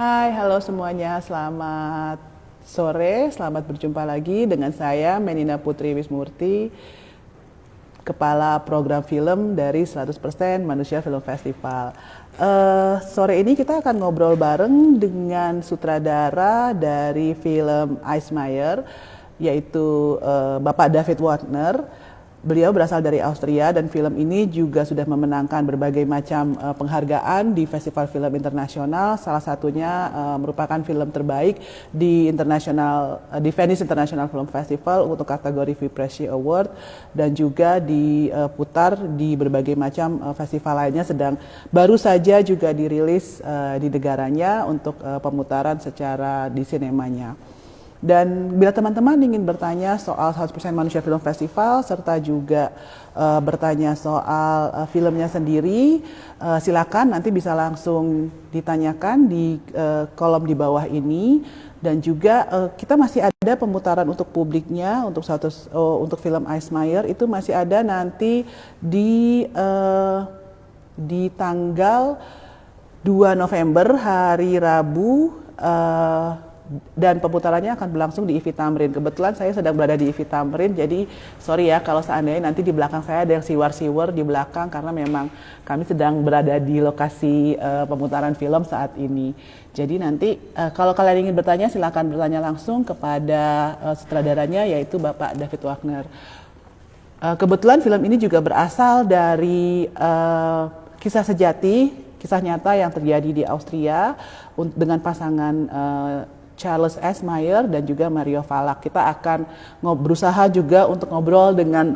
Hai, halo semuanya. Selamat sore, selamat berjumpa lagi dengan saya Menina Putri Wismurti, Kepala Program Film dari 100% Manusia Film Festival. Sore ini kita akan ngobrol bareng dengan sutradara dari film Eismayer, yaitu Bapak David Wagner. Beliau berasal dari Austria dan film ini juga sudah memenangkan berbagai macam penghargaan di festival film internasional. Salah satunya merupakan film terbaik di di Venice International Film Festival untuk kategori Vipresi Award dan juga diputar di berbagai macam festival lainnya. Sedang baru saja juga dirilis di negaranya untuk pemutaran secara di sinemanya. Dan bila teman-teman ingin bertanya soal 100% Manusia Film Festival serta juga bertanya soal filmnya sendiri, silakan nanti bisa langsung ditanyakan di kolom di bawah ini. Dan juga kita masih ada pemutaran untuk publiknya untuk film Eismayer itu masih ada nanti di tanggal 2 November hari Rabu, dan pemutarannya akan berlangsung di IFI Tamrin. Kebetulan saya sedang berada di IFI Tamrin, jadi sorry ya kalau seandainya nanti di belakang saya ada yang siwar-siwar di belakang karena memang kami sedang berada di lokasi pemutaran film saat ini. Jadi nanti kalau kalian ingin bertanya silakan bertanya langsung kepada sutradaranya yaitu Bapak David Wagner. Kebetulan film ini juga berasal dari kisah sejati, kisah nyata yang terjadi di Austria dengan pasangan Charles Eismayer dan juga Mario Valak. Kita akan berusaha juga untuk ngobrol dengan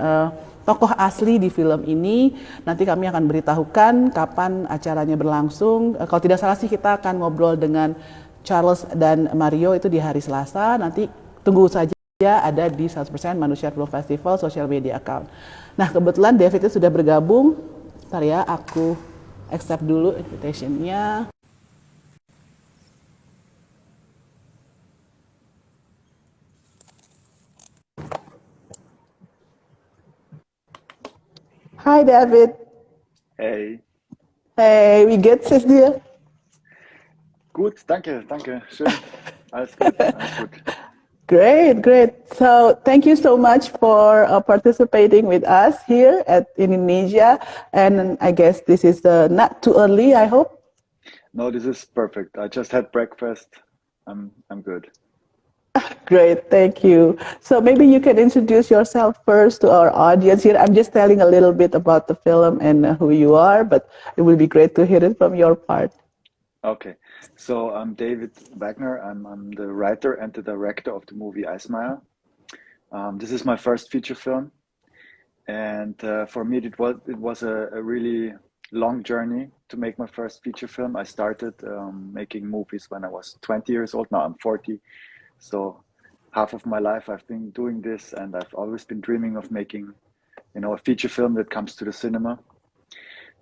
tokoh asli di film ini. Nanti kami akan beritahukan kapan acaranya berlangsung. Kalau tidak salah sih kita akan ngobrol dengan Charles dan Mario itu di hari Selasa. Nanti tunggu saja ada di 100% Manusia Film Festival social media account. Nah, kebetulan David itu sudah bergabung. Bentar ya, aku accept dulu invitation-nya. Hi David. Hey, Hey, wie geht's es dir? gut, danke, danke, schön. Alles gut, alles gut. Great, great. So thank you so much for participating with us here at Indonesia. And I guess this is not too early, I hope. No, this is perfect. I just had breakfast. I'm good. Great, thank you. So maybe you can introduce yourself first to our audience here. I'm just telling a little bit about the film and who you are, but it would be great to hear it from your part. Okay, so I'm David Wagner. I'm the writer and the director of the movie Eismayer. This is my first feature film, and for me it was a really long journey to make my first feature film. I started making movies when I was 20 years old. Now I'm 40, so half of my life I've been doing this, and I've always been dreaming of making, a feature film that comes to the cinema.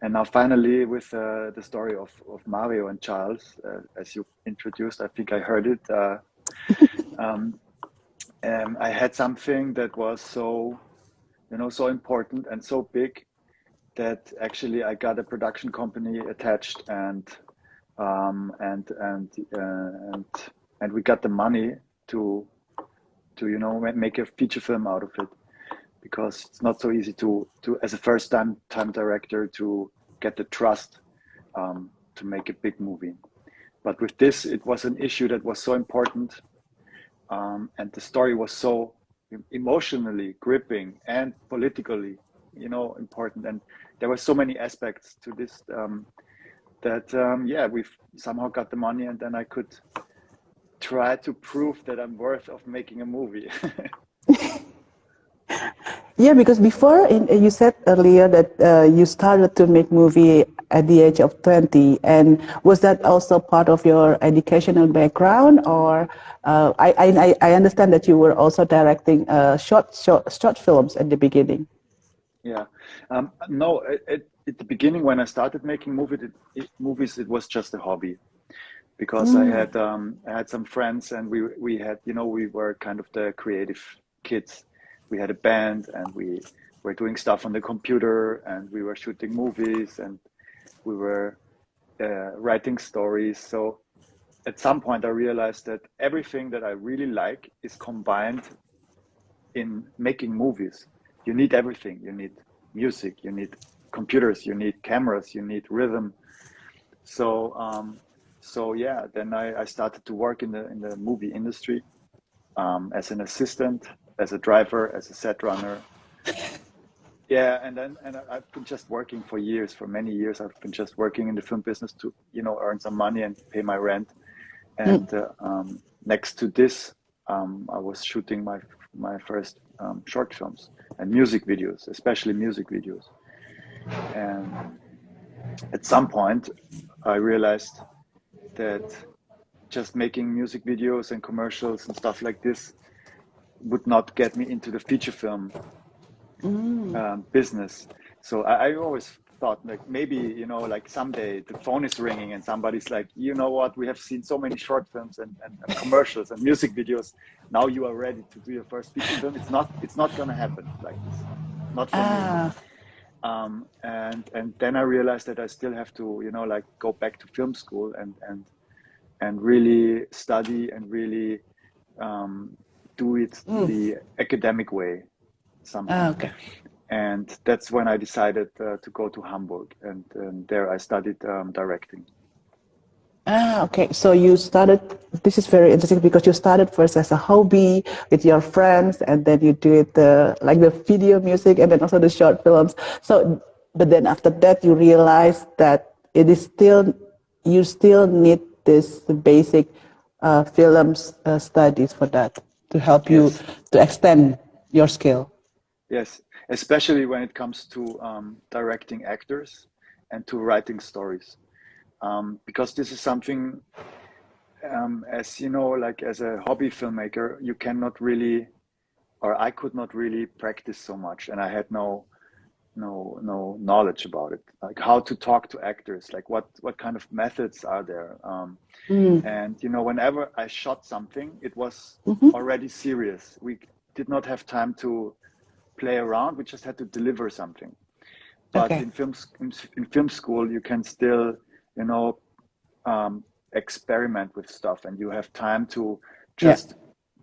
And now finally with the story of Mario and Charles, as you introduced, I think I heard it. Um, I had something that was so important and so big that actually I got a production company attached, and we got the money to make a feature film out of it, because it's not so easy to as a first time director to get the trust to make a big movie. But with this, it was an issue that was so important, and the story was so emotionally gripping and politically, important, and there were so many aspects to this that we've somehow got the money, and then I could try to prove that I'm worth of making a movie. Yeah, because before you said earlier that you started to make movie at the age of 20, and was that also part of your educational background, or I understand that you were also directing short films at the beginning. Yeah, no, at the beginning when I started making movies, it was just a hobby, because I had some friends, and we had, we were kind of the creative kids. We had a band, and we were doing stuff on the computer, and we were shooting movies, and we were writing stories. So at some point I realized that everything that I really like is combined in making movies. You need everything. You need music, you need computers, you need cameras, you need rhythm. So so yeah, then I started to work in the movie industry, as an assistant, as a driver, as a set runner. Yeah, and then I've been just working for years, for many years. I've been just working in the film business to, you know, earn some money and pay my rent. And next to this, I was shooting my first short films and music videos, especially music videos. And at some point, I realized that just making music videos and commercials and stuff like this would not get me into the feature film business. So I always thought like maybe, you know, like someday the phone is ringing and somebody's like, you know what, we have seen so many short films and commercials and music videos. Now you are ready to do your first feature film. It's not gonna happen like this. Not for me. Ah, And then I realized that I still have to, you know, like go back to film school and really study and really do it the academic way somehow. okay. And that's when I decided to go to Hamburg, and there I studied directing. Okay. So you started, this is very interesting because you started first as a hobby with your friends and then you do it like the video music and then also the short films. So, but then after that you realize that it is still, you still need this basic films studies for that to help you Yes, to extend your skill. yes, especially when it comes to directing actors and to writing stories, because this is something, as you know, like as a hobby filmmaker, you cannot really, or I could not really practice so much, and I had no knowledge about it, like how to talk to actors, like what kind of methods are there. And you know, whenever I shot something, it was already serious. We did not have time to play around. We just had to deliver something. But Okay. in film school, you can still, you know, experiment with stuff, and you have time to Yeah. just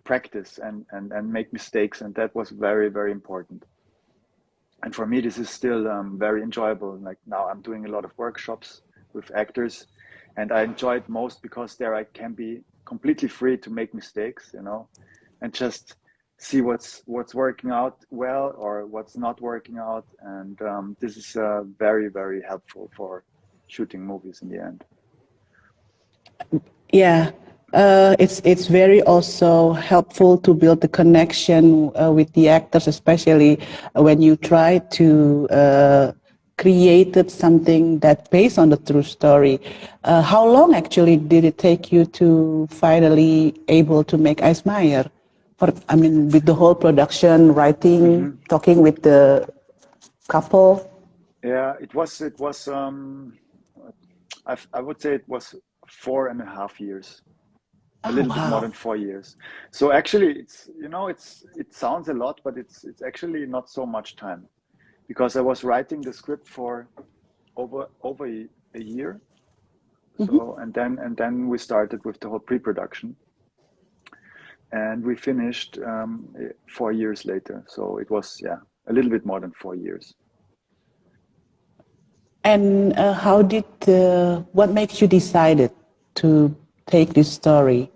practice and make mistakes, and that was very, very important. And for me, this is still very enjoyable. Like now, I'm doing a lot of workshops with actors, and I enjoy it most because there I can be completely free to make mistakes, you know, and just see what's working out well or what's not working out. And this is very, very helpful for shooting movies in the end. Yeah, it's very also helpful to build the connection with the actors, especially when you try to create something that based on the true story. How long actually did it take you to finally able to make Eismayer? For I mean, with the whole production, writing, Hmm. talking with the couple. Yeah, it was I would say it was 4.5 years, a Oh little bit more wow! than 4 years. So actually, it's, you know, it sounds a lot, but it's actually not so much time, because I was writing the script for over a year. So and then we started with the whole pre-production, and we finished 4 years later. So it was, yeah, a little bit more than 4 years. And how did what makes you decided to take this story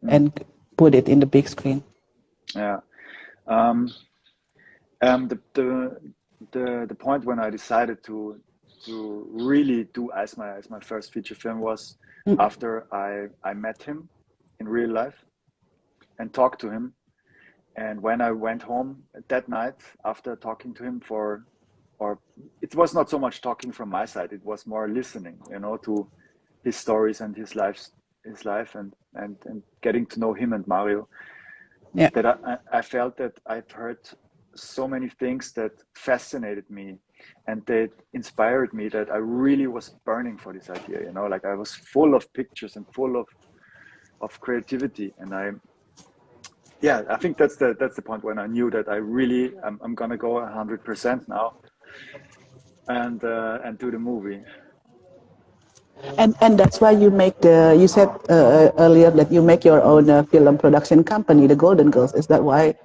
Mm, and put it in the big screen? yeah. Um, the, the the point when I decided to really do Eismayer as my first feature film was after I met him in real life and talked to him. And when I went home that night after talking to him for, or it was not so much talking from my side, it was more listening, you know, to his stories and his life, and getting to know him and Mario, Yeah, that I felt that I've heard so many things that fascinated me and that inspired me, that I really was burning for this idea, you know, like I was full of pictures and full of creativity. And yeah, I think that's the point when I knew that I really, I'm gonna go 100% now and do the movie. And that's why you make you said earlier that you make your own film production company, the Golden Girls. Is that why?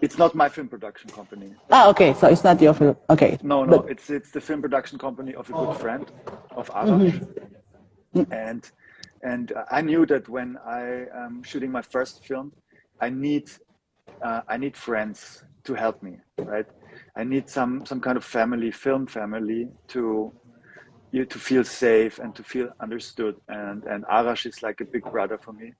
It's not my film production company. Ah, okay. So it's not your film. Okay, No, no, but it's the film production company of a good friend of Arash, and I knew that when I am shooting my first film, I need I need friends to help me, right? I need some kind of family, film family, to you to feel safe and to feel understood. And Arash is like a big brother for me,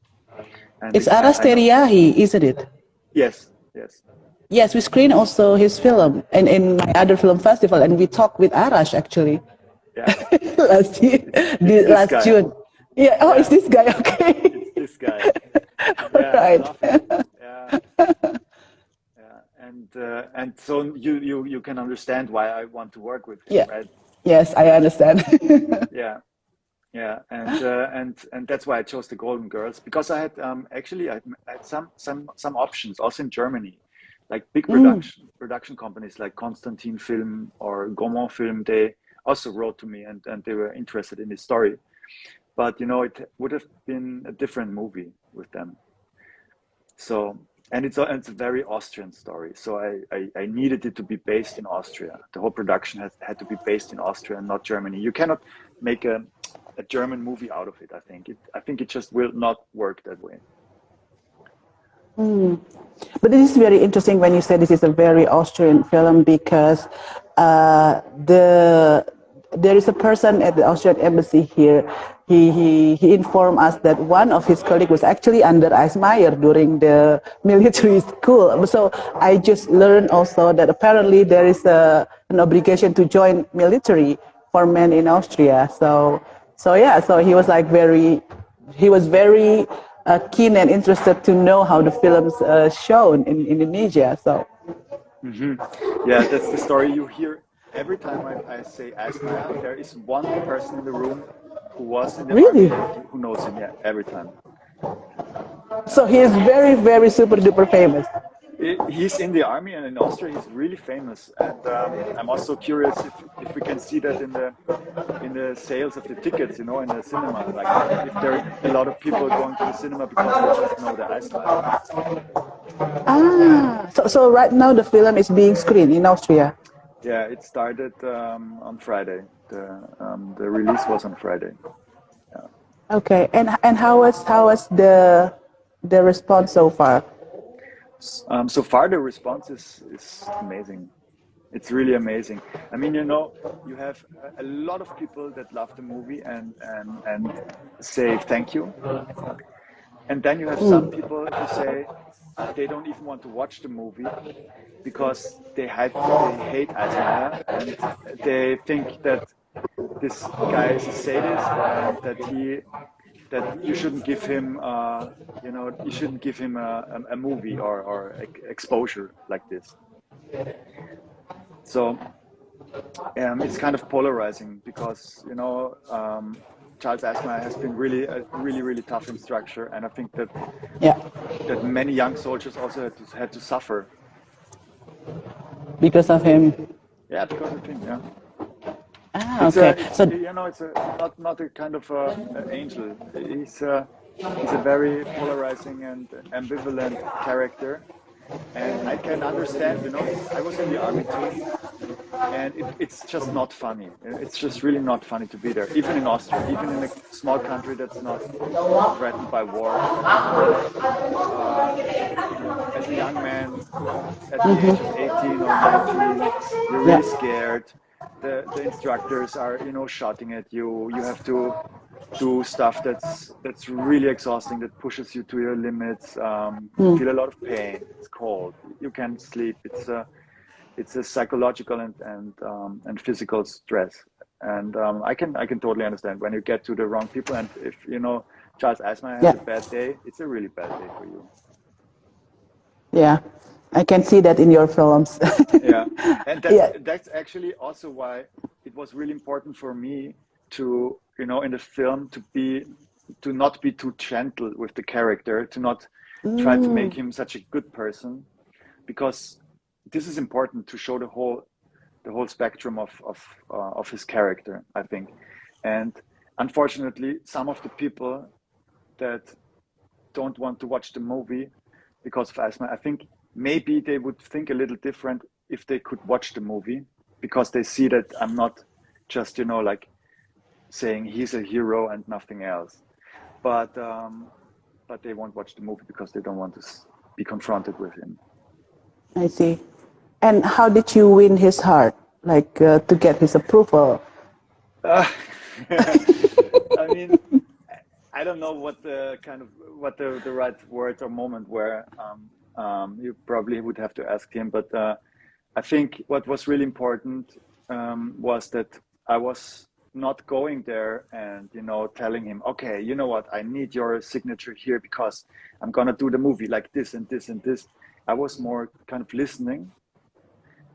and it's it, Aras I know. Teriyahi, isn't it? Yes, yes. Yes, we screen also his film and in my other film festival, and we talked with Arash actually Yeah, last year, it's this last guy. June. Yeah. Oh, it's Yeah, this guy. Okay. it's this guy. Yeah, I Right. love him. Yeah, yeah, and so you can understand why I want to work with him, Yeah. right? Yes, I understand. Yeah, yeah, and that's why I chose the Golden Girls, because I had actually I had some options also in Germany, like big production companies like Constantin Film or Gaumont Film. They also wrote to me, and they were interested in the story, but it would have been a different movie with them. So, and it's a very Austrian story. So I needed it to be based in Austria. The whole production had to be based in Austria and not Germany. You cannot make a German movie out of it. I think it just will not work that way. But it is very interesting when you say this is a very Austrian film because there is a person at the Austrian embassy here. He informed us that one of his colleagues was actually under Eismayer during the military school. So I just learned also that apparently there is an obligation to join military for men in Austria. So yeah, so he was very keen and interested to know how the film's shown in Indonesia. So Hmm. Yeah, that's the story you hear every time I say Eismayer. There is one person in the room who was in the really, army and who knows him. Yeah, every time. so he is very very super duper famous. He's in the army, and in Austria he's really famous. And I'm also curious if we can see that in the sales of the tickets, in the cinema. Like if there are a lot of people going to the cinema because they just know the Eismayer. So right now the film is being screened in Austria. Yeah, it started on Friday. The release was on Friday. Yeah. Okay, and how was the response so far? So far the response is amazing. It's really amazing. I mean, you have a lot of people that love the movie and say thank you. And then you have some people who say they don't even want to watch the movie because they hate Eismayer, and they think that this guy is a sadist, and that you shouldn't give him you shouldn't give him a movie or exposure like this. So it's kind of polarizing because Charles Eismayer has been really a really tough instructor, and I think that Yeah, many young soldiers also had to suffer. because of him. Yeah, because of him. Yeah, Ah, it's okay. So it's a not a kind of a angel. He's a very polarizing and ambivalent character, and I can understand. I was in the army too, and it's just not funny. It's just really not funny to be there, even in Austria, even in a small country that's not threatened by war. Uh, as a young man at the age of 18 or 19, you're yeah. really scared. The instructors are, shouting at you. You have to do stuff that's really exhausting, that pushes you to your limits. You feel a lot of pain. It's cold. You can't sleep. It's a psychological and physical stress. And I can totally understand when you get to the wrong people. And if Charles Eismayer has Yeah, a bad day, it's a really bad day for you. yeah. I can see that in your films. Yeah, and that's Yeah. that's actually also why it was really important for me to, in the film, to not be too gentle with the character, to not try to make him such a good person, because this is important to show the whole spectrum of his character, I think. And unfortunately, some of the people that don't want to watch the movie because of Eismayer, I think maybe they would think a little different if they could watch the movie, because they see that I'm not just, like saying he's a hero and nothing else. But they won't watch the movie because they don't want to be confronted with him. I see. And how did you win his heart, like to get his approval? Uh, I mean, I don't know what the right words or moment were. You probably would have to ask him. But I think what was really important was that I was not going there and telling him, okay, you know what, I need your signature here because I'm gonna do the movie like this and this and this. I was more kind of listening,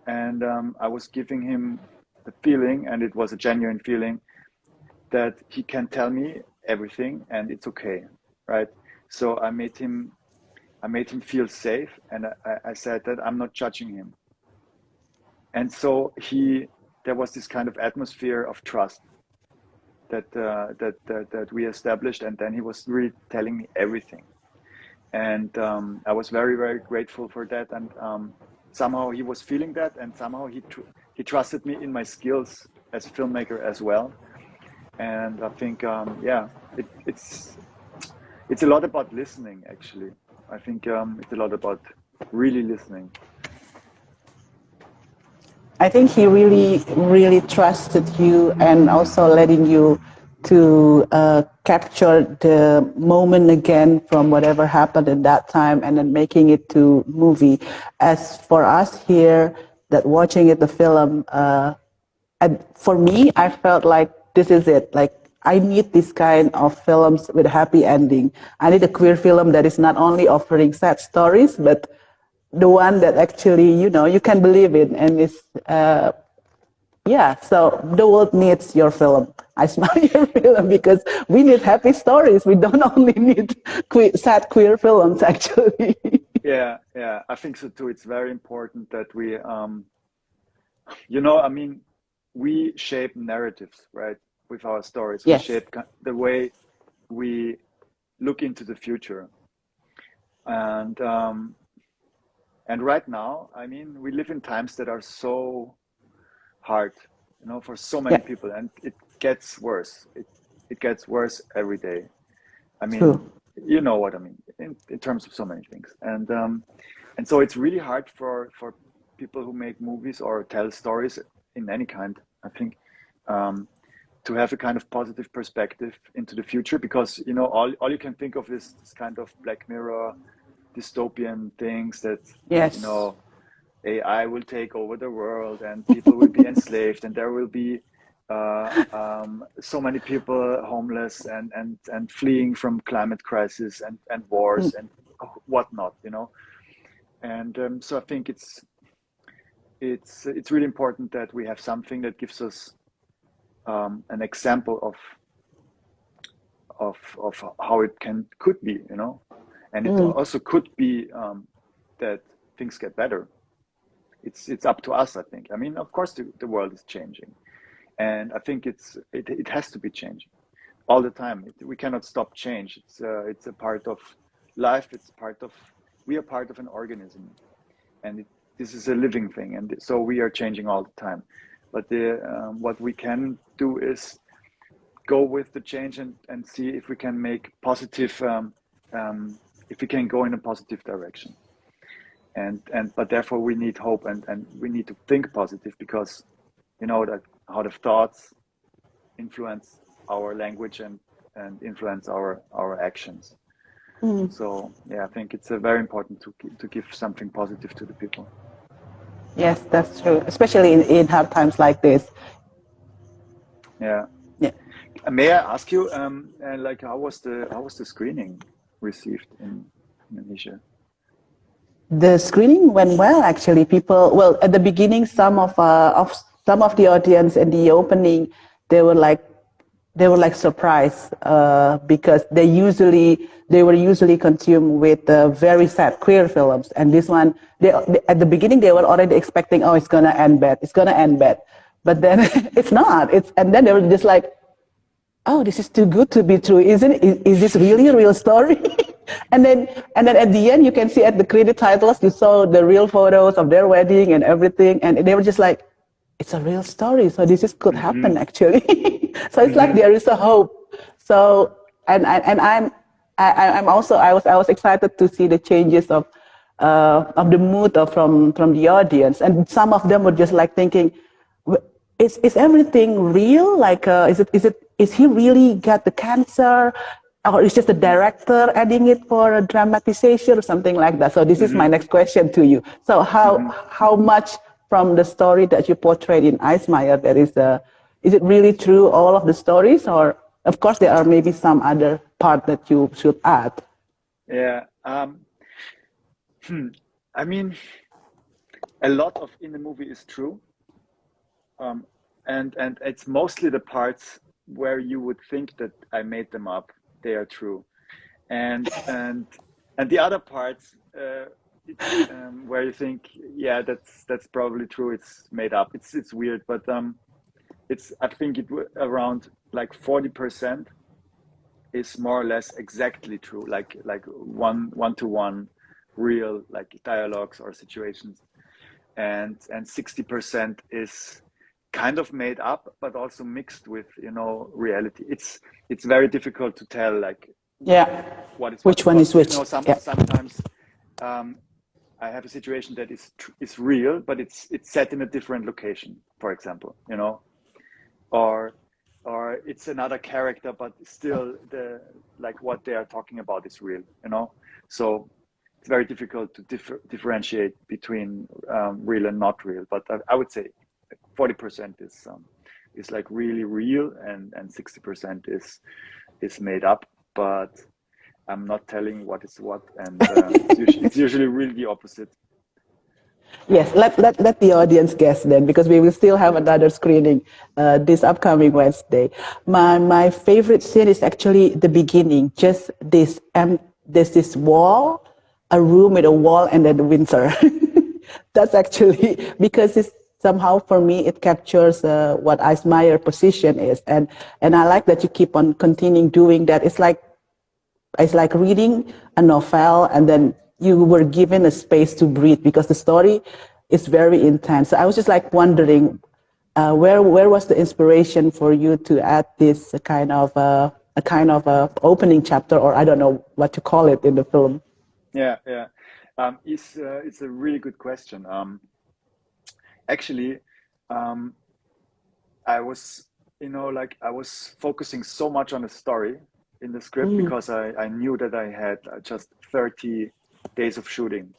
and I was giving him the feeling, and it was a genuine feeling, that he can tell me everything and it's okay, right? So I made him feel safe, and I said that I'm not judging him. And so there was this kind of atmosphere of trust that we established, and then he was really telling me everything. And I was very, very grateful for that. And somehow he was feeling that, and somehow he trusted me in my skills as a filmmaker as well. And I think, it's a lot about listening, actually. I think it's a lot about really listening. I think he really, really trusted you, and also letting you to capture the moment again from whatever happened at that time, and then making it to movie. As for us here, that watching it, the film, and for me, I felt like this is it. Like, I need this kind of films with a happy ending. I need a queer film that is not only offering sad stories, but the one that actually, you can believe in, and is, so the world needs your film. I smile your film, because we need happy stories. We don't only need sad queer films, actually. Yeah, I think so too. It's very important that we, we shape narratives, right? With our stories, we Yes. shape the way we look into the future. And right now, I mean, we live in times that are so hard, for so many Yeah. people, and it gets worse. It gets worse every day. I mean, True. you know what I mean, in terms of so many things. And so it's really hard for people who make movies or tell stories in any kind, I think, to have a kind of positive perspective into the future, because all you can think of is this kind of Black Mirror dystopian things that Yes. AI will take over the world and people will be enslaved, and there will be so many people homeless and fleeing from climate crisis and wars and whatnot, And so I think it's really important that we have something that gives us an example of how it could be, and it also could be that things get better. It's up to us, I think. I mean, of course, the world is changing, and I think it has to be changing all the time. We cannot stop change. It's a part of life. We are part of an organism, and this is a living thing, and so we are changing all the time. But what we can do is go with the change and see if we can make positive, if we can go in a positive direction. But therefore we need hope, and we need to think positive, because that how the thoughts influence our language and influence our actions. So I think it's very important to give something positive to the people. Yes, that's true, especially in hard times like this. Yeah. Yeah. May I ask you, like, how was the screening received in Indonesia? The screening went well, actually. Well, at the beginning, some of the audience in the opening, they were like surprised, because they were usually consumed with very sad queer films, and this one, at the beginning they were already expecting, oh, it's gonna end bad, but then it's not. And then they were just like, oh, this is too good to be true, isn't it? Is this really a real story? and then and then at the end, you can see at the credit titles, you saw the real photos of their wedding and everything, and they were just like, it's a real story, so this is could happen Hmm. actually. So it's like Hmm. there is a hope. So and I'm also I was excited to see the changes of the mood from the audience, and some of them were just like thinking, is everything real? Like, is he really got the cancer, or is just the Hmm. director adding it for a dramatization or something like that? So this is my Hmm. next question to you. So Hmm. how much from the story that you portrayed in Eismayer there is it really true all of the stories, or of course there are maybe some other part that you should add? Yeah. Hmm. I mean, a lot of in the movie is true, um, and it's mostly the parts where you would think that I made them up. They are true, and and and the other parts, where you think, yeah, that's probably true. It's made up. It's weird, but it's I think around like 40% is more or less exactly true, like one to one, real like dialogues or situations, and 60% is kind of made up, but also mixed with reality. It's very difficult to tell like Yeah. what is what Which one because is which? Yeah. sometimes um, I have a situation that is real, but it's set in a different location, for example, or it's another character, but still the like what they are talking about is real. So it's very difficult to differentiate between real and not real. But I would say 40% is like really real, and 60% is made up. But I'm not telling what is what, and it's usually really the opposite. Yes, let the audience guess then, because we will still have another screening this upcoming Wednesday. My favorite scene is actually the beginning, just there's this wall, a room with a wall, and then the winter. That's actually because it's somehow for me it captures what Eismeyer position is, and I like that you keep on continuing doing that. It's like reading a novel and then you were given a space to breathe because the story is very intense. So I was just like wondering, where was the inspiration for you to add this kind of opening chapter, or I don't know what to call it in the film. Yeah, yeah. It's a really good question. Actually, um, I was, like I was focusing so much on the story in the script because I knew that I had just 30 days of shooting.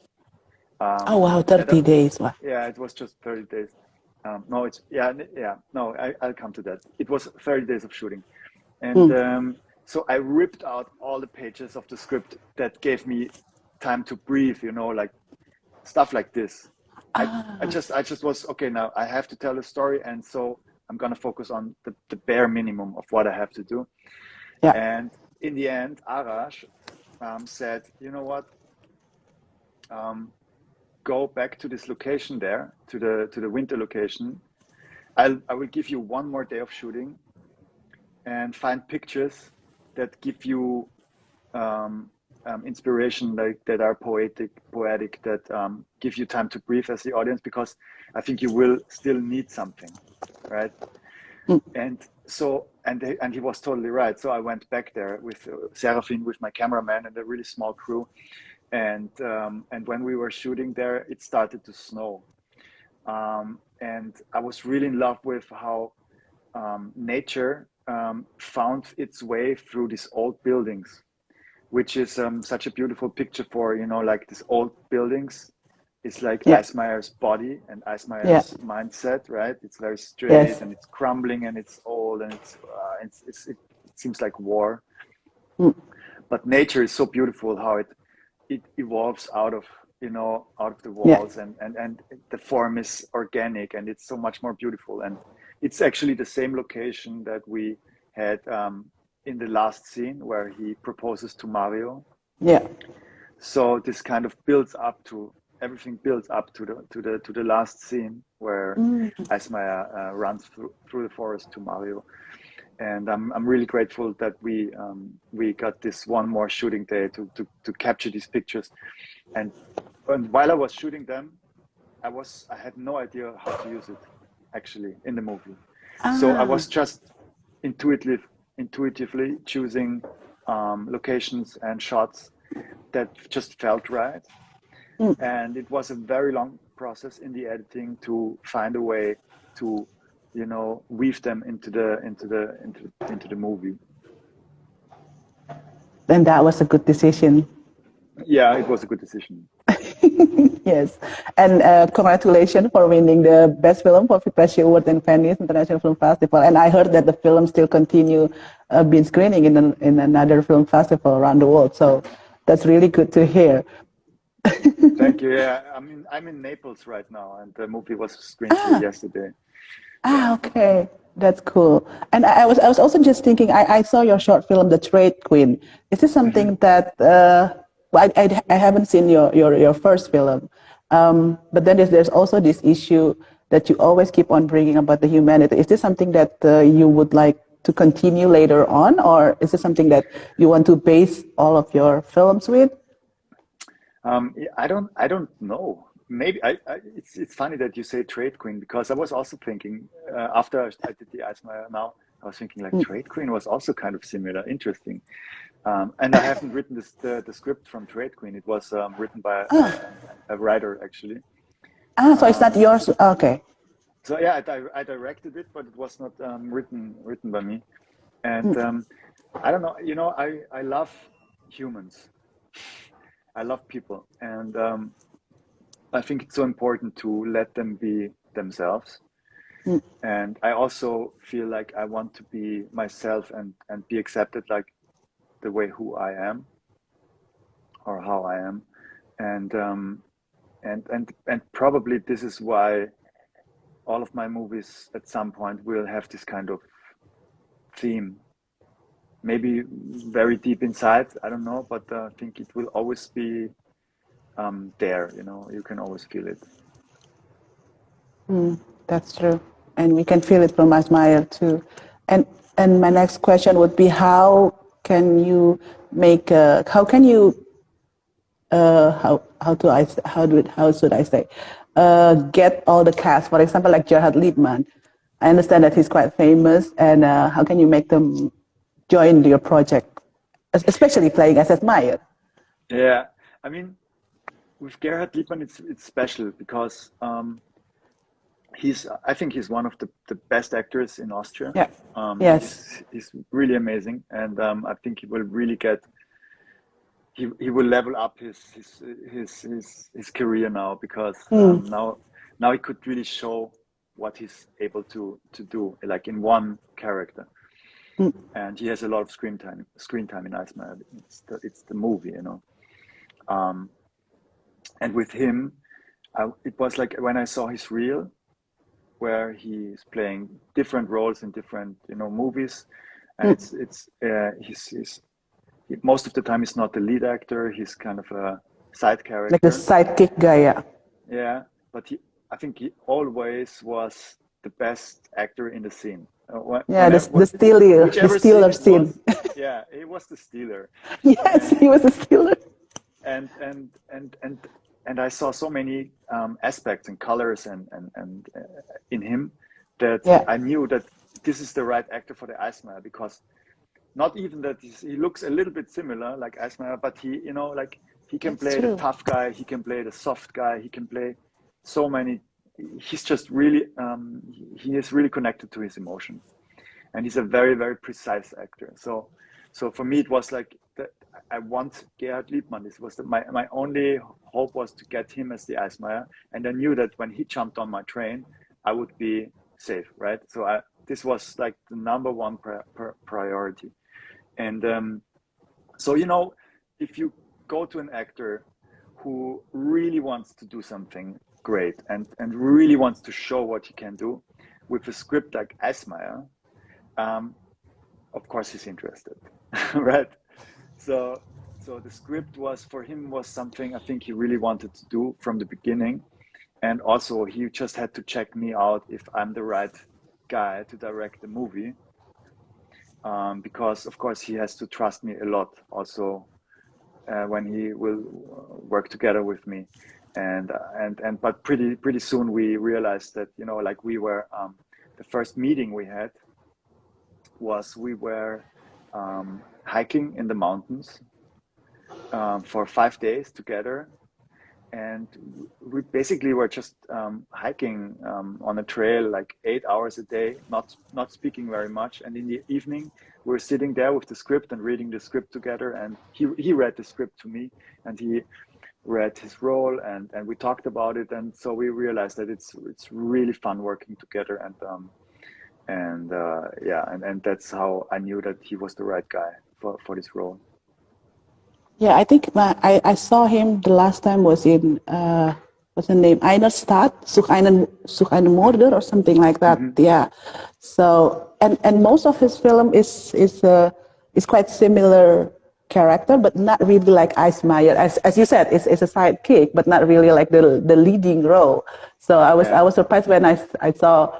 Oh wow, And 30 days. Wow. yeah, it was just 30 days. No, it's yeah, yeah. No, I'll come to that. It was 30 days of shooting, and so I ripped out all the pages of the script that gave me time to breathe. Like stuff like this. I just was okay. Now I have to tell a story, and so I'm gonna focus on the bare minimum of what I have to do. Yeah. And in the end, Arash said, you know what? Um, Go back to this location there, to the winter location. I will give you one more day of shooting and find pictures that give you um, inspiration, like that are poetic, that give you time to breathe as the audience, because I think you will still need something, right? And so, and he was totally right. So I went back there with Serafin, with my cameraman, and a really small crew. And when we were shooting there, it started to snow. And I was really in love with how nature found its way through these old buildings, which is such a beautiful picture for, like these old buildings. It's like Yeah. Eismeyer's body and Yeah. Eismeyer's mindset, right? It's very straight Yes. and it's crumbling and it's old and it seems like war. But nature is so beautiful how it evolves out of the Yeah. walls, and the form is organic and it's so much more beautiful. And it's actually the same location that we had in the last scene where he proposes to Mario. Yeah. So this kind of builds up to everything builds up to the last scene where Eismeier runs through the forest to Mario. And I'm really grateful that we got this one more shooting day to capture these pictures. And while I was shooting them, I had no idea how to use it actually in the movie. So I Ah, was just intuitively choosing locations and shots that just felt right. mm. And it was a very long process in the editing to find a way to, weave them into the movie. Then that was a good decision. Yeah, it was a good decision. Yes, and congratulations for winning the best film for Pressure Award in Venice International Film Festival. And I heard that the film still continue being screening in another film festival around the world. So that's really good to hear. Thank you. Yeah, I'm in Naples right now, and the movie was screened here yesterday. Yeah. Okay, that's cool. And I was also just thinking. I saw your short film, The Trade Queen. Is this hmm something that well, I haven't seen your first film, but then there's also this issue that you always keep on bringing about the humanity. Is this something that you would like to continue later on, or is this something that you want to base all of your films with? I don't know. Maybe it's funny that you say trade queen because I was also thinking after I did the Eismayer now, I was thinking like trade queen was also kind of similar, interesting. And I haven't written the script from Trade Queen. It was written by a writer actually. So it's not Um, yours. Okay. so yeah, I directed it, but it was not written by me. And I don't know. I love humans. I love people, and I think it's so important to let them be themselves. And I also feel like I want to be myself and be accepted like the way who I am or how I am. And and probably this is why all of my movies at some point will have this kind of theme. Maybe very deep inside, I don't know, but I think it will always be there. You can always feel it. That's true. And we can feel it from Eismayer too. And and my next question would be can you how can you how should I say get all the cast, for example, like Gerhard Liebman. I understand that he's quite famous, and how can you make them join your project, especially playing as Meyer? Yeah, I mean, with Gerhard Liebmann, it's special because I think he's one of the best actors in Austria. Yeah. Yes. He's really amazing, and I think he will really he will level up his career now because now he could really show what he's able to do like in one character, and he has a lot of screen time in Eismayer. It's the movie. Um, and with him, it was like when I saw his reel where he's playing different roles in different movies, and most of the time he's not the lead actor. He's kind of a side Like the character. sidekick guy, yeah. Yeah, but I think he always was the best actor in the scene. Yeah, Whenever, the whichever scene stealer it was, scene. yeah, he was the stealer, Yes, and he was a stealer. and and and and and I saw so many aspects and colors and in him that Yeah, I knew that this is the right actor for the Eisner because not even that he looks a little bit similar like Eismayer, but like he can that's play the true. tough guy, he can play the soft guy, he can play so many. He's just really, he is really connected to his emotions, and he's a very, very precise actor. So for me, it was like that. I want Gerhard Liebmann. This was my only hope was to get him as the Eismayer, and I knew that when he jumped on my train, I would be safe, right? So this was like the number one priority. And so, if you go to an actor who really wants to do something great and really wants to show what he can do with a script like Eismayer, um, of course he's interested, right? So, so the script was for him was something I think he really wanted to do from the beginning, and also he just had to check me out if I'm the right guy to direct the movie. because of course he has to trust me a lot also when he will work together with me. And but pretty soon we realized that, you know, like we were the first meeting we had was we were hiking in the mountains for 5 days together, and we basically were just hiking on a trail like 8 hours a day, not speaking very much. And in the evening, we were sitting there with the script and reading the script together. And he read the script to me, and he read his role, and we talked about it. And so we realized that it's really fun working together. And that's how I knew that he was the right guy for this role. Yeah, I think I saw him the last time was in what's the name? Einerstadt, Such einen Mörder or something like that. Mm-hmm. Yeah. So and most of his film is quite similar character, but not really like Eismayer. As you said, it's a sidekick, but not really like the leading role. So I was surprised when I saw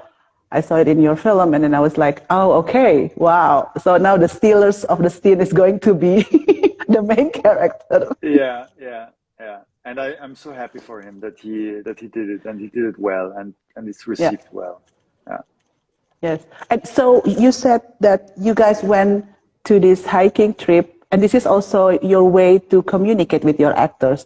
it in your film, and then I was like, oh, okay, wow. So now the stealers of the scene is going to be the main character. Yeah. And I'm so happy for him that he did it, and he did it well, and it's received well. Yeah. Yes. And so you said that you guys went to this hiking trip, and this is also your way to communicate with your actors.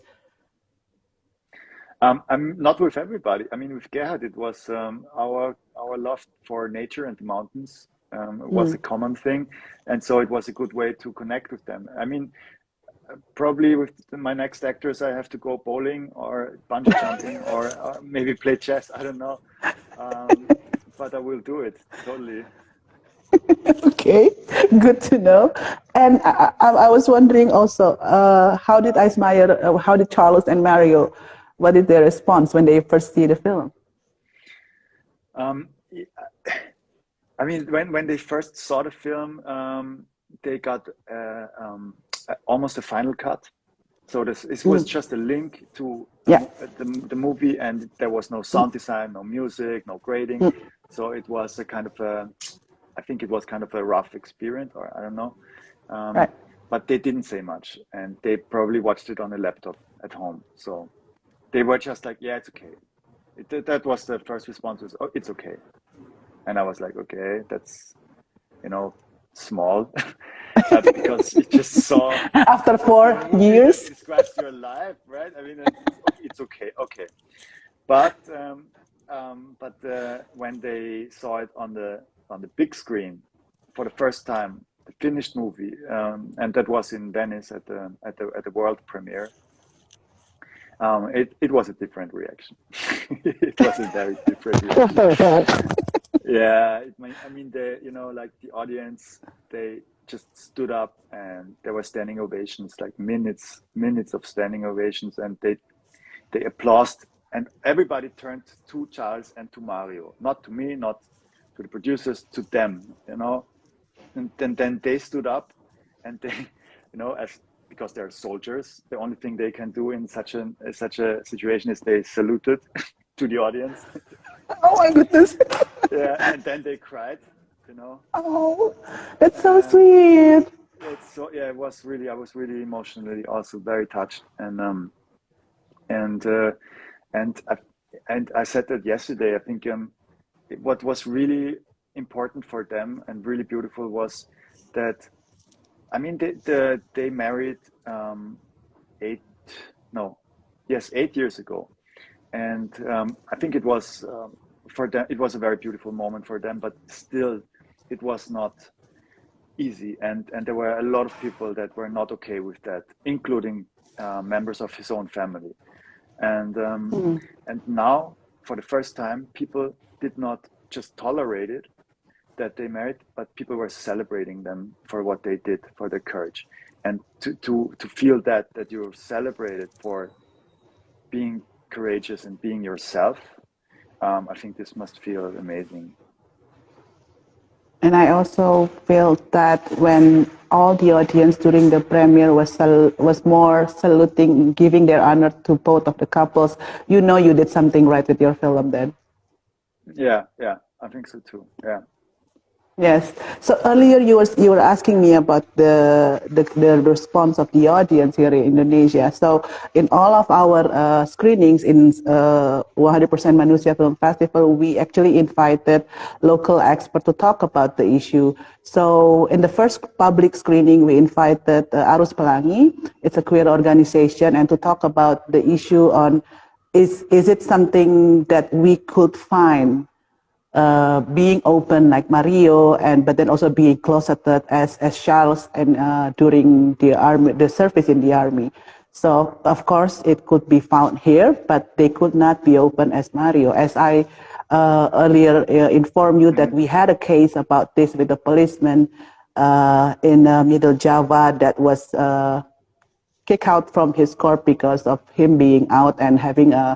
I'm not with everybody. I mean, with Gerhard, it was our love for nature and the mountains was a common thing, and so it was a good way to connect with them. I mean, probably with my next actors, I have to go bowling or bungee jumping or maybe play chess. I don't know, but I will do it totally. Okay, good to know. And I was wondering also, how did how did Charles and Mario, what is their response when they first see the film? I mean, when they first saw the film, they got almost a final cut. So this was just a link to the movie, and there was no sound design, no music, no grading. So it was a kind of I think it was kind of a rough experience, or I don't know. Right. But they didn't say much, and they probably watched it on a laptop at home. So they were just like, yeah, it's okay. That was the first response was, oh, it's okay. And I was like, okay, that's, you know, small. Because you just saw after 4 years that describes your life, right? I mean, it's okay. But when they saw it on the big screen for the first time, the finished movie, and that was in Venice at the world premiere, it was a different reaction. It was a very different reaction. Yeah, I mean, like the audience, they just stood up, and there were standing ovations, like minutes of standing ovations, and they applauded, and everybody turned to Charles and to Mario, not to me, not to the producers, to them, you know. And then they stood up, and they, you know, because they're soldiers, the only thing they can do in such a situation is they saluted to the audience. Oh my goodness. Yeah, and then they cried, you know. Oh, that's so sweet. It's so, yeah, I was really emotionally also very touched, and I said that yesterday. I think what was really important for them and really beautiful was that, I mean, they married 8 years ago, and I think it was for them, it was a very beautiful moment for them, but still it was not easy, and there were a lot of people that were not okay with that, including members of his own family, and now for the first time people did not just tolerate it that they married, but people were celebrating them for what they did, for their courage, and to feel that you're celebrated for being courageous and being yourself. I think this must feel amazing. And I also felt that when all the audience during the premiere was more saluting, giving their honor to both of the couples, you know you did something right with your film then. Yeah, I think so too. Yeah. Yes. So earlier you were asking me about the response of the audience here in Indonesia. So in all of our screenings in 100% Manusia Film Festival, we actually invited local experts to talk about the issue. So in the first public screening, we invited Arus Pelangi. It's a queer organization, and to talk about the issue on is it something that we could find being open like Mario, and but then also being closeted as Charles and during the army, the service in the army. So of course it could be found here, but they could not be open as Mario. As I earlier informed you that we had a case about this with a policeman in Middle Java that was kicked out from his corps because of him being out and having a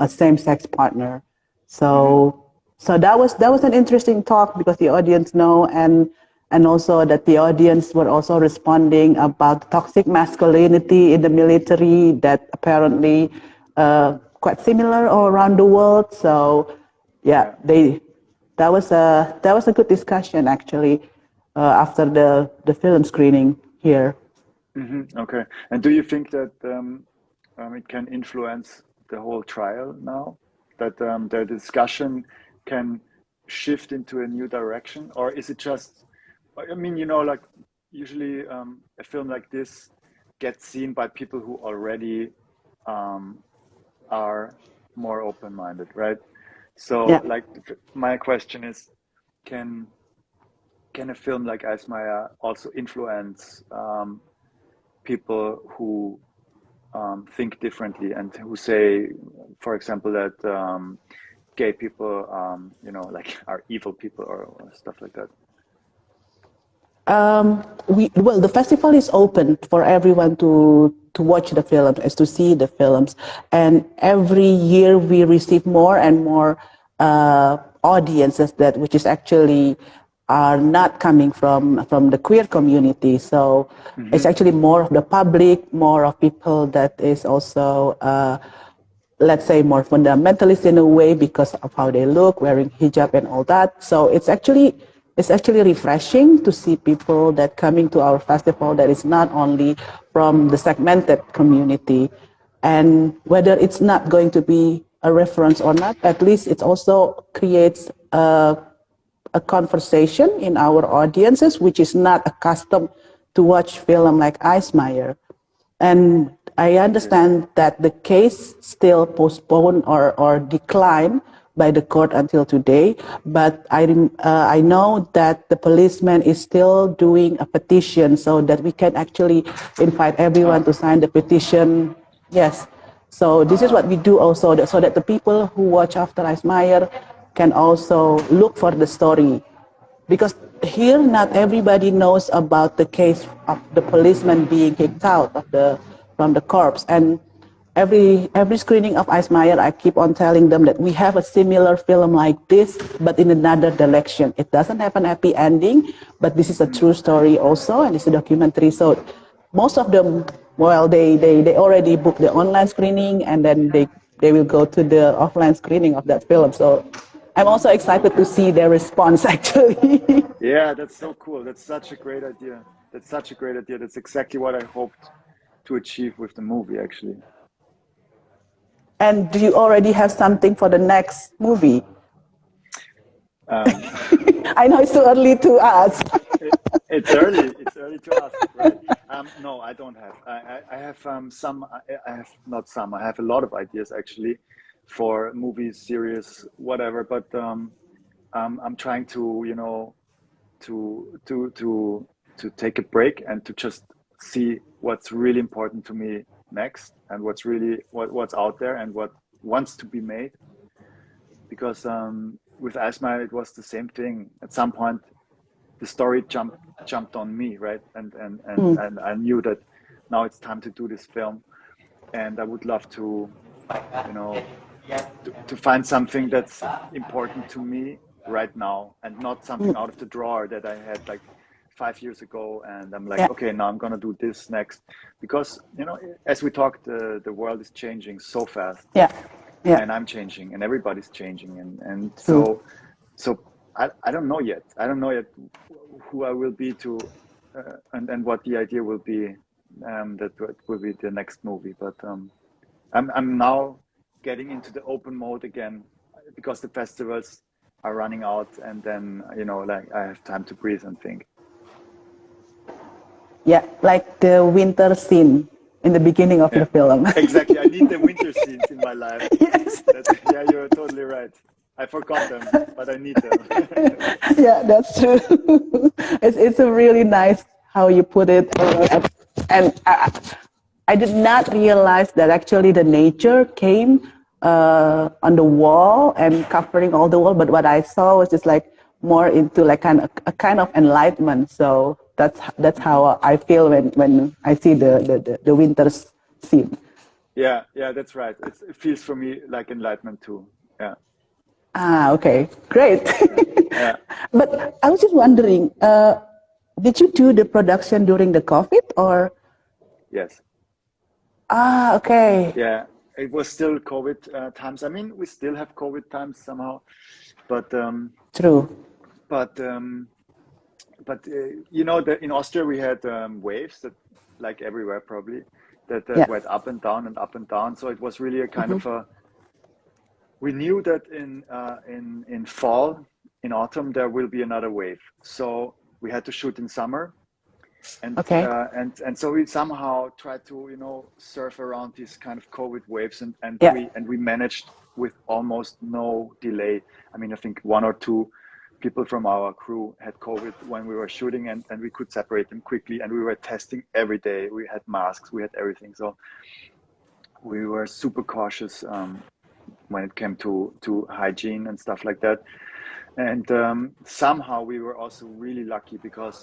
same-sex partner. So so that was an interesting talk because the audience know, and also that the audience were also responding about toxic masculinity in the military that apparently quite similar all around the world. So yeah, Yeah. that was a good discussion actually after the film screening here. Okay. And do you think that it can influence the whole trial now? That the discussion can shift into a new direction? Or is it just, I mean, like usually a film like this gets seen by people who already um, are more open-minded, right? So, Yeah. like, my question is, can a film like Eismayer also influence people who think differently and who say, for example, that gay people, like are evil people or stuff like that? The festival is open for everyone to watch the films, as to see the films, and every year we receive more and more audiences that which is actually are not coming from the queer community. So it's Hmm. actually more of the public, more of people that is also let's say more fundamentalist in a way because of how they look, wearing hijab and all that. So it's actually refreshing to see people that coming to our festival that is not only from the segmented community, and whether it's not going to be a reference or not, at least it also creates a conversation in our audiences which is not accustomed to watch film like Eismayer. And I Okay. understand that the case still postponed or declined by the court until today. But I know that the policeman is still doing a petition so that we can actually invite everyone Ah, to sign the petition. Yes. So this is what we do also, so that the people who watch After Eismayer can also look for the story, because here not everybody knows about the case of the policeman being kicked out of the from the corpse. And every screening of Eismayer, I keep on telling them that we have a similar film like this, but in another direction. It doesn't have an happy ending, but this is a true story also, and it's a documentary. So most of them, well, they already booked the online screening, and then they will go to the offline screening of that film. So I'm also excited to see their response actually. yeah, that's so cool. That's such a great idea. That's such a great idea. That's exactly what I hoped to achieve with the movie, actually. And do you already have something for the next movie? Um, I know it's too early to ask. it's early. It's early to ask, right? No, I don't have. I have some. I have not some. I have a lot of ideas actually for movies, series, whatever. But I'm trying to, to take a break and to just see what's really important to me next and what's out there and what wants to be made. Because with Asma, it was the same thing. At some point, the story jumped on me, right? And I knew that now it's time to do this film, and I would love to, you know, to find something that's important to me right now, and not something out of the drawer that I had like 5 years ago, and I'm like, Yeah, okay, now I'm gonna do this next, because as we talked, the world is changing so fast, yeah, yeah, and I'm changing, and everybody's changing, and true. so I don't know yet. I don't know yet who I will be to, and what the idea will be. That will be the next movie. But I'm now getting into the open mode again because the festivals are running out, and then like I have time to breathe and think. Yeah, like the winter scene in the beginning of Yeah, your film. exactly. I need the winter scenes in my life. Yes. Yeah, you're totally right. I forgot them, but I need them. Yeah, that's true. It's a really nice how you put it, and I did not realize that actually the nature came on the wall and covering all the wall. But what I saw was just like more into like a kind of enlightenment. So that's Mhm. how I feel when I see the winter scene. Yeah, yeah, that's right. It feels for me like enlightenment too. Yeah, Ah, okay, great. yeah, yeah. But I was just wondering, did you do the production during the COVID or? Yes. Ah, okay, Yeah, it was still COVID times. I mean, we still have COVID times somehow, but true. but um, but in Austria we had waves that, like everywhere probably, that Yeah. went up and down and up and down. So it was really a kind of a. We knew that in fall, in autumn there will be another wave. So we had to shoot in summer, Okay. and so we somehow tried to surf around these kind of COVID waves, and Yeah. we managed with almost no delay. I mean, I think one or two people from our crew had COVID when we were shooting, and we could separate them quickly, and we were testing every day. We had masks, we had everything, so we were super cautious when it came to hygiene and stuff like that. And somehow we were also really lucky because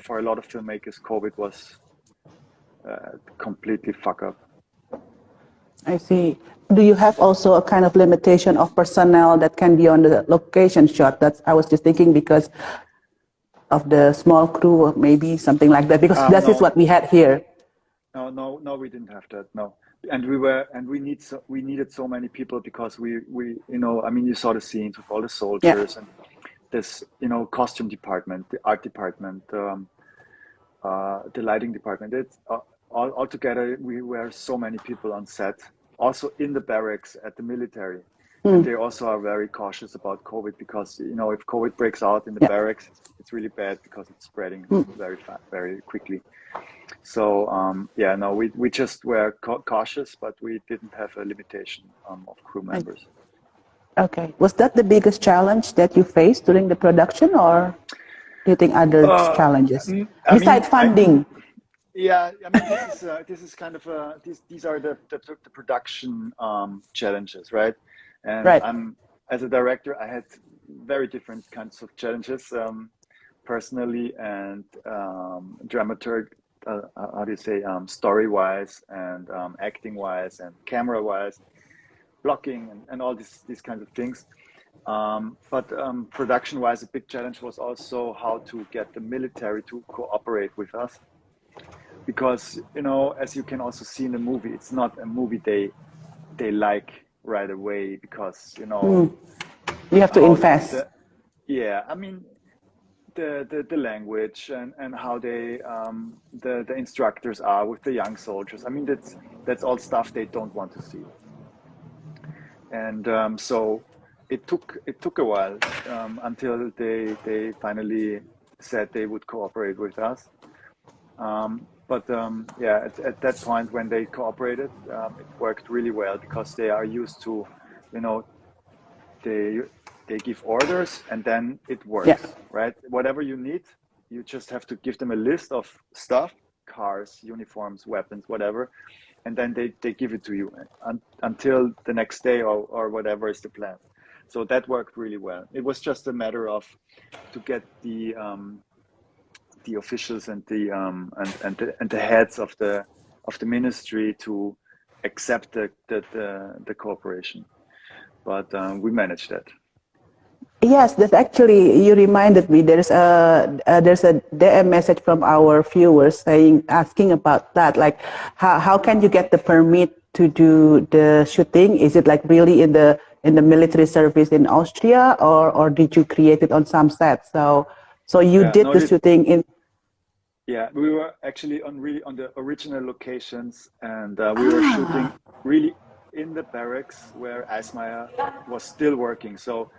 for a lot of filmmakers, COVID was completely fuck up. I see. Do you have also a kind of limitation of personnel that can be on the location shot? That's I was just thinking because of the small crew, or maybe something like that. Because that is No, what we had here. no, we didn't have that. No, and we needed so many people because we I mean, you saw the scenes with all the Yeah. soldiers and this costume department, the art department, the lighting department. It's all together. We were so many people on set, also in the barracks at the military, and they also are very cautious about COVID because if COVID breaks out in the Yeah. barracks, it's really bad because it's spreading very fast, very quickly. So yeah, no, we just were cautious, but we didn't have a limitation of crew I, members. okay. Was that the biggest challenge that you faced during the production, or do you think other Uh, challenges I mean, besides funding? yeah, I mean, this is kind of these are the production challenges, right? And Right. I'm as a director, I had very different kinds of challenges personally and dramaturg. How do you say story wise and acting wise and camera wise, blocking and all these kinds of things. But production wise, a big challenge was also how to get the military to cooperate with us because as you can also see in the movie, it's not a movie they like right away because You have to how invest. yeah, I mean the language and how they the instructors are with the young soldiers. I mean that's all stuff they don't want to see, and so it took a while until they finally said they would cooperate with us. But yeah, at that point when they cooperated, it worked really well because they are used to, you know, they they give orders and then it Yeah. works, right? Whatever you need, you just have to give them a list of stuff, cars, uniforms, weapons, whatever, and then they give it to you until the next day or whatever is the plan. So that worked really well. It was just a matter of to get the officials and the heads of the ministry to accept the cooperation. But we managed that. Yes, that's actually you reminded me. There's a DM message from our viewers saying asking about that. Like, how can you get the permit to do the shooting? Is it like really in the in the military service in Austria, or did you create it on some set? So you Yeah, did no, the shooting in. yeah, we were actually on the original locations, and we were shooting Ah, really in the barracks where Eismayer was still working. So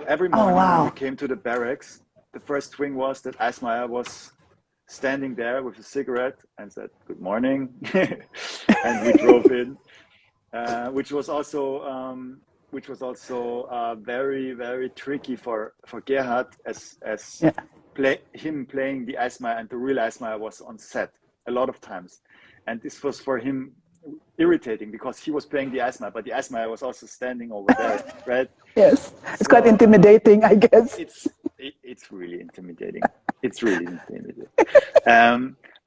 every oh morning when we wow. came to the barracks, the first thing was that Eismayer was standing there with a cigarette and said, "Good morning," and we drove in, which was also very very tricky for Gerhard as Yeah. him playing the Eismayer, and the real Eismayer was on set a lot of times, and this was for him irritating because he was playing the Eismayer, but the Eismayer was also standing over there, right? Yes, it's quite So intimidating, I guess. it's really intimidating. It's really intimidating.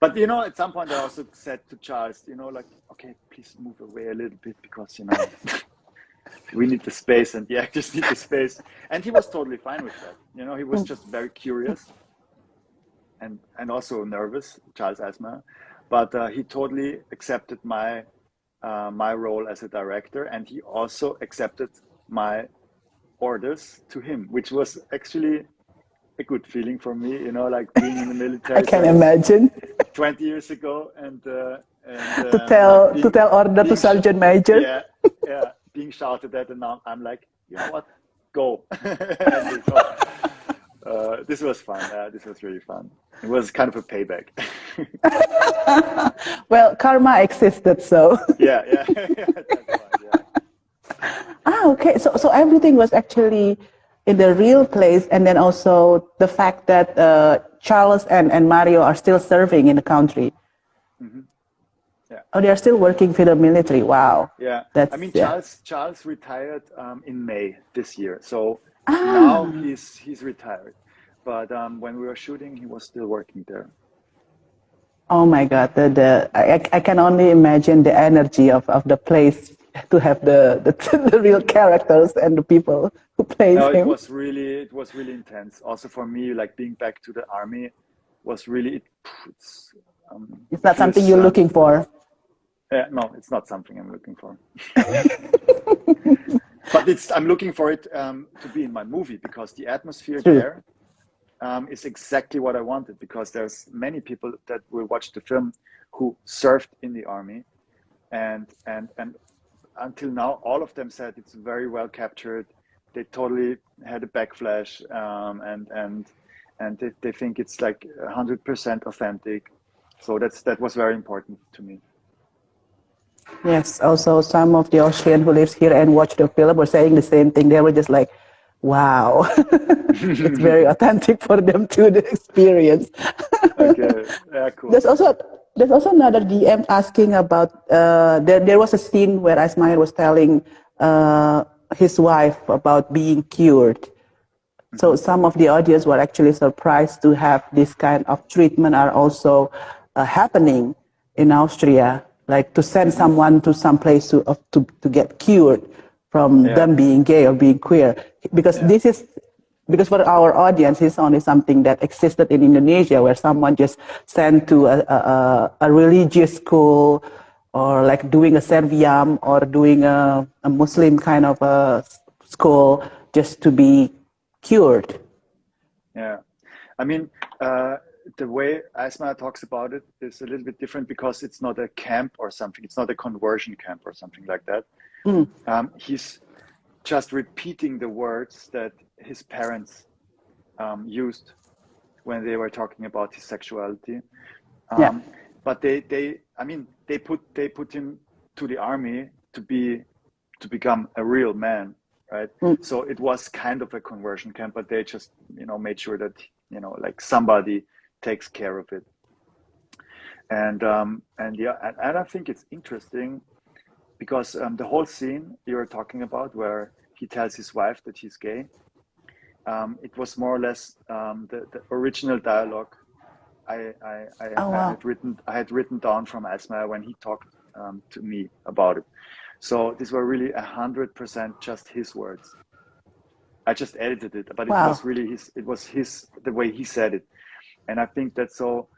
But at some point I also said to Charles, like, okay, please move away a little bit because we need the space and the actors need the space. And he was totally fine with that. He was just very curious and also nervous, Charles Eismayer. But he totally accepted my role as a director, and he also accepted my orders to him, which was actually a good feeling for me, like being in the I military can service imagine. 20 years ago, and to like tell to tell order to Sergeant Major. yeah, yeah, being shouted at, and now I'm like, you know what, go. And so this was fun. This was really fun. It was kind of a payback. Well, karma existed, so. Yeah, yeah, yeah, that's right. Yeah. Okay. So everything was actually in the real place, and then also the fact that Charles and Mario are still serving in the country. Hmm. Yeah. Oh, they are still working for the military. Wow. Yeah, I That's, mean yeah. Charles retired in May this year, so now Ah. he's retired. But when we were shooting, he was still working there. Oh my God. I can only imagine the energy of the place to have the real characters and the people who plays No, him. it was really intense. Also for me, like being back to the army was really it's It's it not something feels you're looking for. no, it's not something I'm looking for. But I'm looking for it to be in my movie because the atmosphere True. there is exactly what I wanted, because there's many people that will watch the film who served in the army, and until now all of them said it's very well captured. They totally had a backflash, and they think it's like 100% authentic. So that was very important to me. Yes, also some of the Austrian who lives here and watch the film were saying the same thing. They were just like, wow, it's very authentic for them to the experience. Okay, yeah, cool. There's also there's also another DM asking about there was a scene where Ismail was telling his wife about being cured. So Hmm. some of the audience were actually surprised to have this kind of treatment are also happening in Austria, like to send Hmm. someone to some place to get cured from Yeah, them being gay or being queer. Because yeah. this is, because for our audience, it's only something that existed in Indonesia, where someone just sent to a religious school, or like doing a serviam, or doing a Muslim kind of a school just to be cured. Yeah, I mean, uh, the way Eismayer talks about it is a little bit different because it's not a camp or something. It's not a conversion camp or something like that. Mm, He's just repeating the words that his parents used when they were talking about his sexuality. yeah. But I mean, they put him to the army to become a real man, right? Mm, So it was kind of a conversion camp, but they just made sure that like somebody takes care of it. And yeah, and I think it's interesting because the whole scene you were talking about, where he tells his wife that he's gay, it was more or less the original dialogue oh wow. I had written down from Eismayer when he talked to me about it. So these were really 100% just his words. I just edited it, but it Wow. was really his. It was his the way he said it, and I think that's so.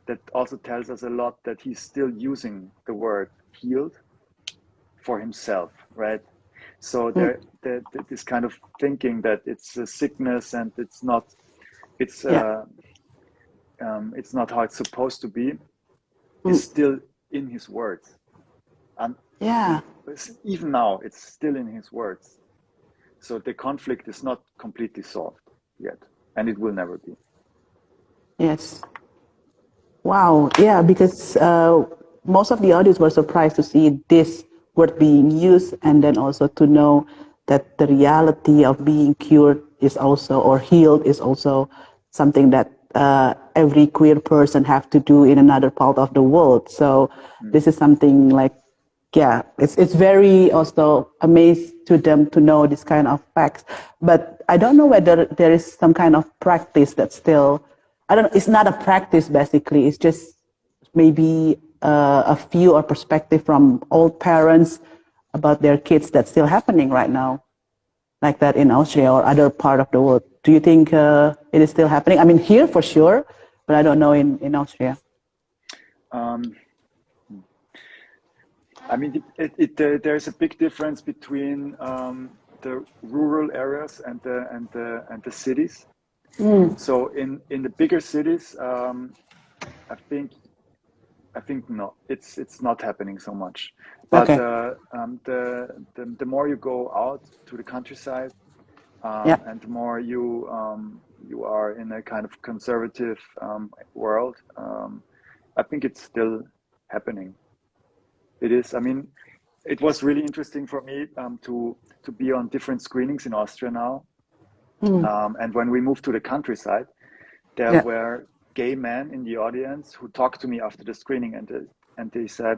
That also tells us a lot that he's still using the word healed for himself, right? So Mm. this kind of thinking that it's a sickness and it's Yeah. uh, it's not how it's supposed to be is Mm. still in his words. And Yeah. even now, it's still in his words. So the conflict is not completely solved yet, and it will never be. Yes. Wow, yeah, because most of the audience were surprised to see this word being used, and then also to know that the reality of being cured is also, or healed is also something that every queer person have to do in another part of the world. So Mm. this is something like, yeah, it's very also amazed to them to know this kind of facts. But I don't know whether there is some kind of practice that still, I don't know, it's not a practice basically, it's just maybe a view or perspective from old parents about their kids that's still happening right now, like that in Austria or other part of the world. Do you think it is still happening? I mean, here for sure, but I don't know in Austria. Um, I mean, there's a big difference between the rural areas and the cities. Mm. So in the bigger cities, I think I think no, it's not happening so much. But Okay. the more you go out to the countryside, Yeah. and the more you are in a kind of conservative world, I think it's still happening. It is. I mean, it was really interesting for me to be on different screenings in Austria now. Mm. And when we moved to the countryside, there Yeah. were gay men in the audience who talked to me after the screening, and they said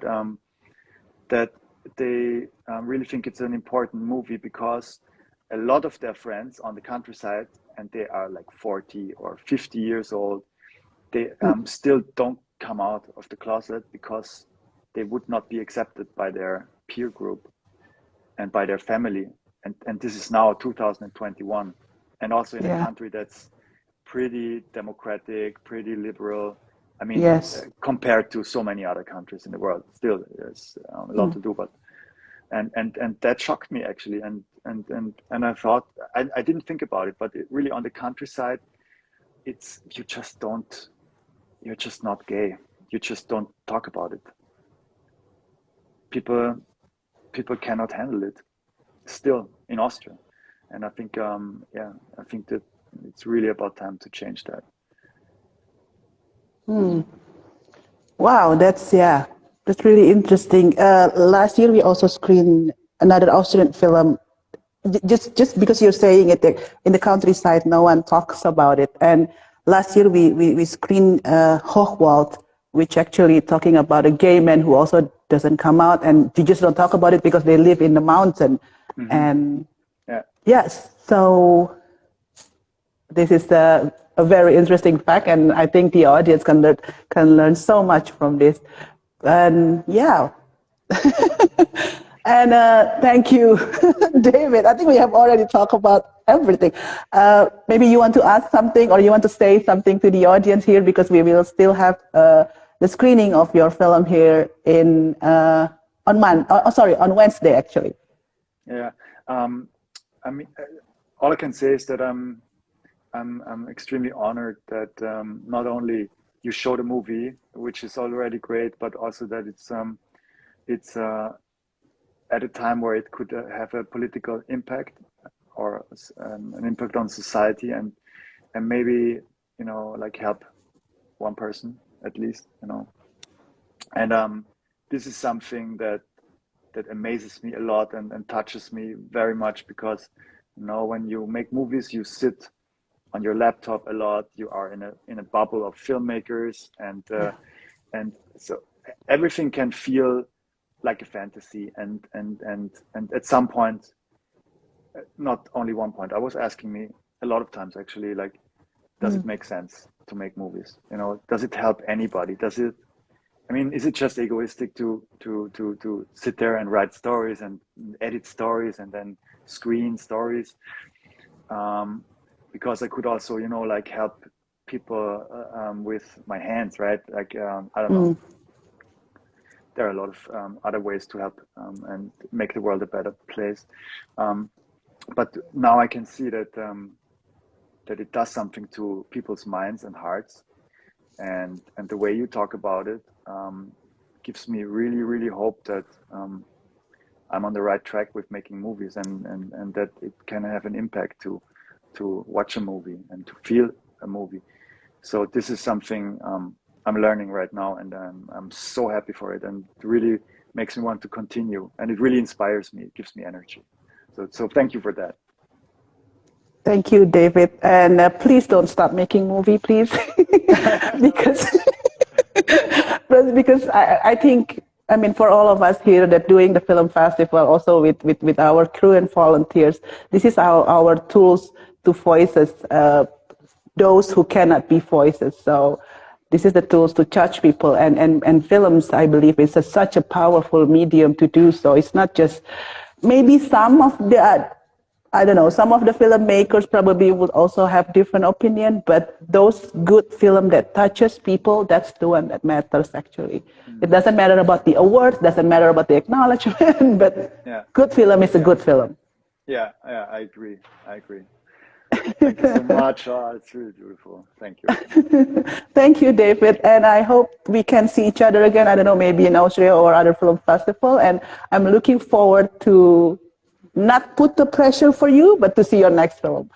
that they really think it's an important movie because a lot of their friends on the countryside, and they are like 40 or 50 years old, they Mm. still don't come out of the closet because they would not be accepted by their peer group and by their family. And this is now 2021. And also in a Yeah. country that's pretty democratic, pretty liberal. I mean, Yes. compared to so many other countries in the world, still there's a lot Mm. to do. But and that shocked me actually. And I thought I didn't think about it, but really on the countryside, it's you're just not gay. You just don't talk about it. People people cannot handle it still in Austria. And I think yeah, I think that it's really about time to change that. Wow, that's yeah, that's really interesting. Last year we also screened another Austrian film. Just because you're saying it in the countryside, no one talks about it. And last year we screened Hochwald, which actually talking about a gay man who also doesn't come out, and you just don't talk about it because they live in the mountain. Hmm. And Yeah. yes, so this is a very interesting fact, and I think the audience can learn so much from this. And yeah, and thank you, David. I think we have already talked about everything. Maybe you want to ask something, or you want to say something to the audience here, because we will still have the screening of your film here in on Wednesday actually. Yeah. Um, I mean, all I can say is that I'm extremely honored that not only you show the movie, which is already great, but also that it's at a time where it could have a political impact or an impact on society, and maybe like help one person at least, and this is something that amazes me a lot and touches me very much because when you make movies, you sit on your laptop a lot. You are in a bubble of filmmakers, and so everything can feel like a fantasy. And at some point, not only one point, I was asking me a lot of times actually, like, does it make sense to make movies? Does it help anybody? Does it? I mean, is it just egoistic to sit there and write stories and edit stories and then screen stories? Because I could also, like help people with my hands, right? Like I don't know, there are a lot of other ways to help and make the world a better place. But now I can see that that it does something to people's minds and hearts, and the way you talk about it gives me really hope that I'm on the right track with making movies, and that it can have an impact to watch a movie and to feel a movie. So this is something I'm learning right now, and I'm so happy for it, and it really makes me want to continue, and it really inspires me. It gives me energy. So thank you for that. Thank you, David. And please don't stop making movie, please, because because I think, I mean, for all of us here that doing the film festival, also with our crew and volunteers, this is our tools to voices those who cannot be voices. So this is the tools to touch people, and films, I believe, is such a powerful medium to do so. It's not just maybe some of the I don't know, some of the filmmakers probably would also have different opinion, but those good film that touches people, that's the one that matters actually. It doesn't matter about the awards, doesn't matter about the acknowledgement, but good film is a good film. Yeah, I agree. Thank you so much. Oh, it's really beautiful. Thank you. Thank you, David. And I hope we can see each other again. I don't know, maybe in Austria or other film festival. And I'm looking forward to not put the pressure for you, but to see your next film.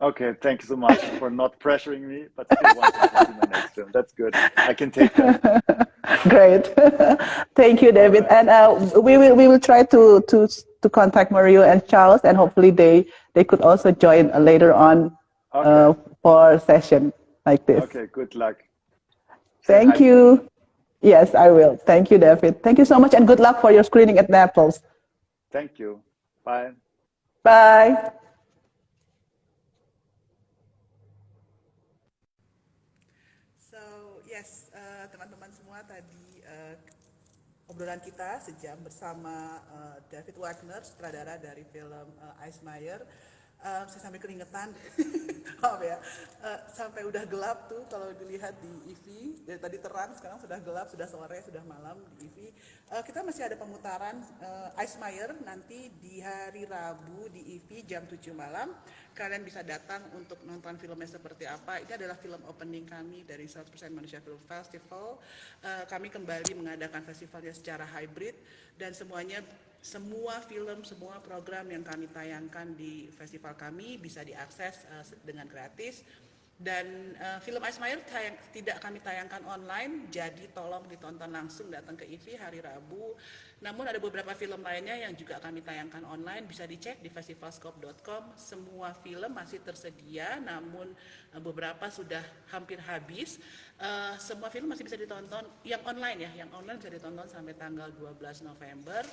Okay, thank you so much for not pressuring me, but still wanting to see my next film. That's good. I can take that. Great. Thank you, David. Right. And we will try to contact Mario and Charles, and hopefully they could also join later on for a session like this. Okay, good luck. Thank you. Yes, I will. Thank you, David. Thank you so much, and good luck for your screening at Naples. Thank you. Bye. Bye. So, yes, teman-teman semua, tadi obrolan kita sejam bersama David Wagner, sutradara dari film Eismayer. Saya sampai keringetan, maaf ya, sampai udah gelap tuh kalau dilihat di EV, dari tadi terang, sekarang sudah gelap, sudah sore, sudah malam di EV. Kita masih ada pemutaran Eismayer nanti di hari Rabu di EV jam 7 malam. Kalian bisa datang untuk nonton filmnya seperti apa. Ini adalah film opening kami dari 100% Manusia Film Festival. Kami kembali mengadakan festivalnya secara hybrid, dan semua film, semua program yang kami tayangkan di festival kami bisa diakses dengan gratis. Dan film Eismayer tidak kami tayangkan online, jadi tolong ditonton langsung, datang ke IFI hari Rabu. Namun ada beberapa film lainnya yang juga kami tayangkan online, bisa dicek di festivalscope.com. Semua film masih tersedia, namun beberapa sudah hampir habis. Semua film masih bisa ditonton, yang online ya, yang online bisa ditonton sampai tanggal 12 November.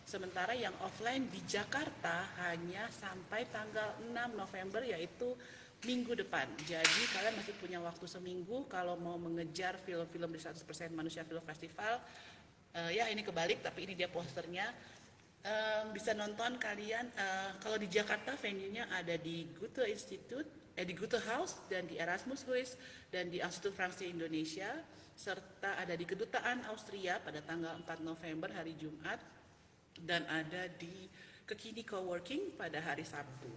Sementara yang offline di Jakarta hanya sampai tanggal 6 November, yaitu minggu depan. Jadi kalian masih punya waktu seminggu kalau mau mengejar film-film di 100% Manusia Film Festival. Ya ini kebalik, tapi ini dia posternya. Bisa nonton kalian, kalau di Jakarta venue-nya ada di Goethe Institute, di Goethe House, dan di Erasmus Huis, dan di Institut Fransi Indonesia, serta ada di Kedutaan Austria pada tanggal 4 November hari Jumat, dan ada di Kekini Coworking pada hari Sabtu.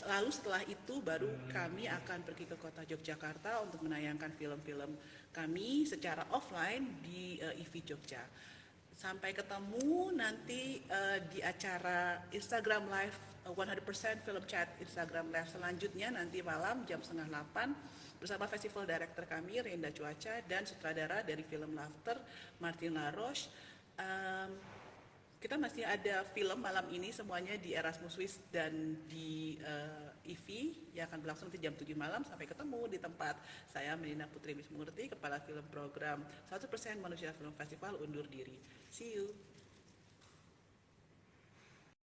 Lalu setelah itu baru kami akan pergi ke kota Yogyakarta untuk menayangkan film-film kami secara offline di IFI Jogja. Sampai ketemu nanti di acara Instagram Live 100% Film Chat Instagram Live selanjutnya nanti malam jam 7:30 bersama Festival Director kami Renda Cuaca dan sutradara dari film Laughter Martin Laroche. Kita masih ada film malam ini semuanya di Erasmus Swiss dan di IFI yang akan berlangsung nanti jam 7 malam. Sampai ketemu di tempat. Saya Melina Putri Wismurti, Kepala Film Program 100% Manusia Film Festival undur diri. See you.